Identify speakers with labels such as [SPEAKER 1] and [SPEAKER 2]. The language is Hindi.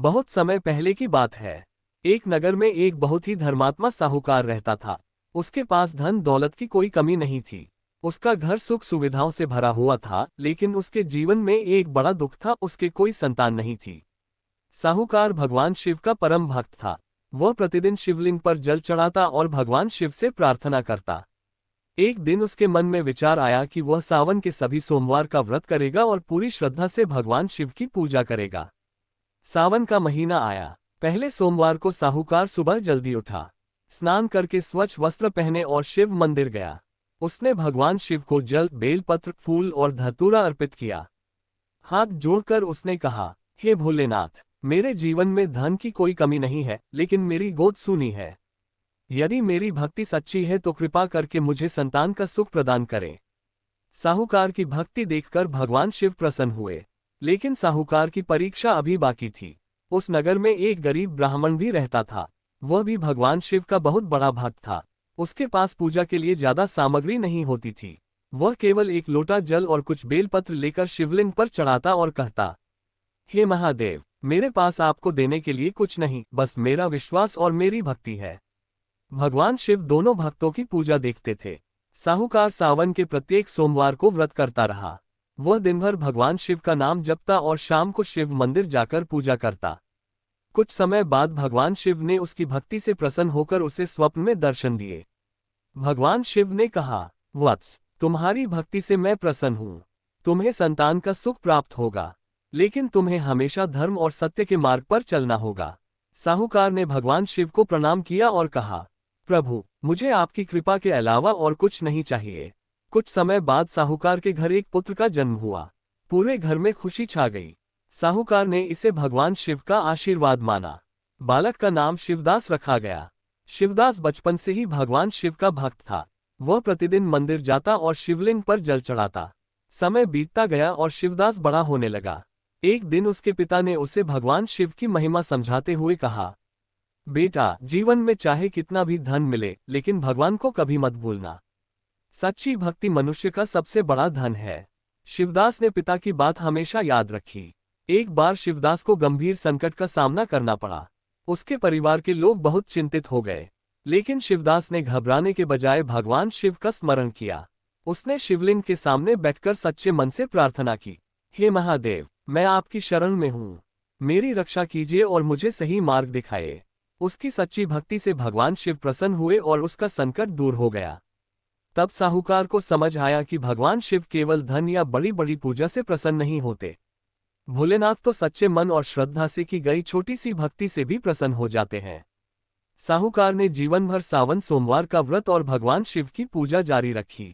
[SPEAKER 1] बहुत समय पहले की बात है। एक नगर में एक बहुत ही धर्मात्मा साहूकार रहता था। उसके पास धन दौलत की कोई कमी नहीं थी। उसका घर सुख सुविधाओं से भरा हुआ था, लेकिन उसके जीवन में एक बड़ा दुख था, उसके कोई संतान नहीं थी। साहूकार भगवान शिव का परम भक्त था। वह प्रतिदिन शिवलिंग पर जल चढ़ाता और भगवान शिव से प्रार्थना करता। एक दिन उसके मन में विचार आया कि वह सावन के सभी सोमवार का व्रत करेगा और पूरी श्रद्धा से भगवान शिव की पूजा करेगा। सावन का महीना आया। पहले सोमवार को साहूकार सुबह जल्दी उठा, स्नान करके स्वच्छ वस्त्र पहने और शिव मंदिर गया। उसने भगवान शिव को जल, बेलपत्र, फूल और धतूरा अर्पित किया। हाथ जोड़कर उसने कहा, हे भोलेनाथ, मेरे जीवन में धन की कोई कमी नहीं है, लेकिन मेरी गोद सूनी है। यदि मेरी भक्ति सच्ची है तो कृपा करके मुझे संतान का सुख प्रदान करें। साहूकार की भक्ति देखकर भगवान शिव प्रसन्न हुए, लेकिन साहूकार की परीक्षा अभी बाकी थी। उस नगर में एक गरीब ब्राह्मण भी रहता था। वह भी भगवान शिव का बहुत बड़ा भक्त था। उसके पास पूजा के लिए ज्यादा सामग्री नहीं होती थी। वह केवल एक लोटा जल और कुछ बेलपत्र लेकर शिवलिंग पर चढ़ाता और कहता, हे महादेव, मेरे पास आपको देने के लिए कुछ नहीं, बस मेरा विश्वास और मेरी भक्ति है। भगवान शिव दोनों भक्तों की पूजा देखते थे। साहूकार सावन के प्रत्येक सोमवार को व्रत करता रहा। वह दिन भर भगवान शिव का नाम जपता और शाम को शिव मंदिर जाकर पूजा करता। कुछ समय बाद भगवान शिव ने उसकी भक्ति से प्रसन्न होकर उसे स्वप्न में दर्शन दिए। भगवान शिव ने कहा, वत्स, तुम्हारी भक्ति से मैं प्रसन्न हूँ। तुम्हें संतान का सुख प्राप्त होगा, लेकिन तुम्हें हमेशा धर्म और सत्य के मार्ग पर चलना होगा। साहूकार ने भगवान शिव को प्रणाम किया और कहा, प्रभु, मुझे आपकी कृपा के अलावा और कुछ नहीं चाहिए। कुछ समय बाद साहूकार के घर एक पुत्र का जन्म हुआ। पूरे घर में खुशी छा गई। साहूकार ने इसे भगवान शिव का आशीर्वाद माना। बालक का नाम शिवदास रखा गया। शिवदास बचपन से ही भगवान शिव का भक्त था। वह प्रतिदिन मंदिर जाता और शिवलिंग पर जल चढ़ाता। समय बीतता गया और शिवदास बड़ा होने लगा। एक दिन उसके पिता ने उसे भगवान शिव की महिमा समझाते हुए कहा, बेटा, जीवन में चाहे कितना भी धन मिले, लेकिन भगवान को कभी मत भूलना। सच्ची भक्ति मनुष्य का सबसे बड़ा धन है। शिवदास ने पिता की बात हमेशा याद रखी। एक बार शिवदास को गंभीर संकट का सामना करना पड़ा। उसके परिवार के लोग बहुत चिंतित हो गए, लेकिन शिवदास ने घबराने के बजाय भगवान शिव का स्मरण किया। उसने शिवलिंग के सामने बैठकर सच्चे मन से प्रार्थना की, हे महादेव, मैं आपकी शरण में हूँ। मेरी रक्षा कीजिए और मुझे सही मार्ग दिखाए। उसकी सच्ची भक्ति से भगवान शिव प्रसन्न हुए और उसका संकट दूर हो गया। तब साहूकार को समझ आया कि भगवान शिव केवल धन या बड़ी बड़ी पूजा से प्रसन्न नहीं होते। भोलेनाथ तो सच्चे मन और श्रद्धा से की गई छोटी सी भक्ति से भी प्रसन्न हो जाते हैं। साहूकार ने जीवन भर सावन सोमवार का व्रत और भगवान शिव की पूजा जारी रखी।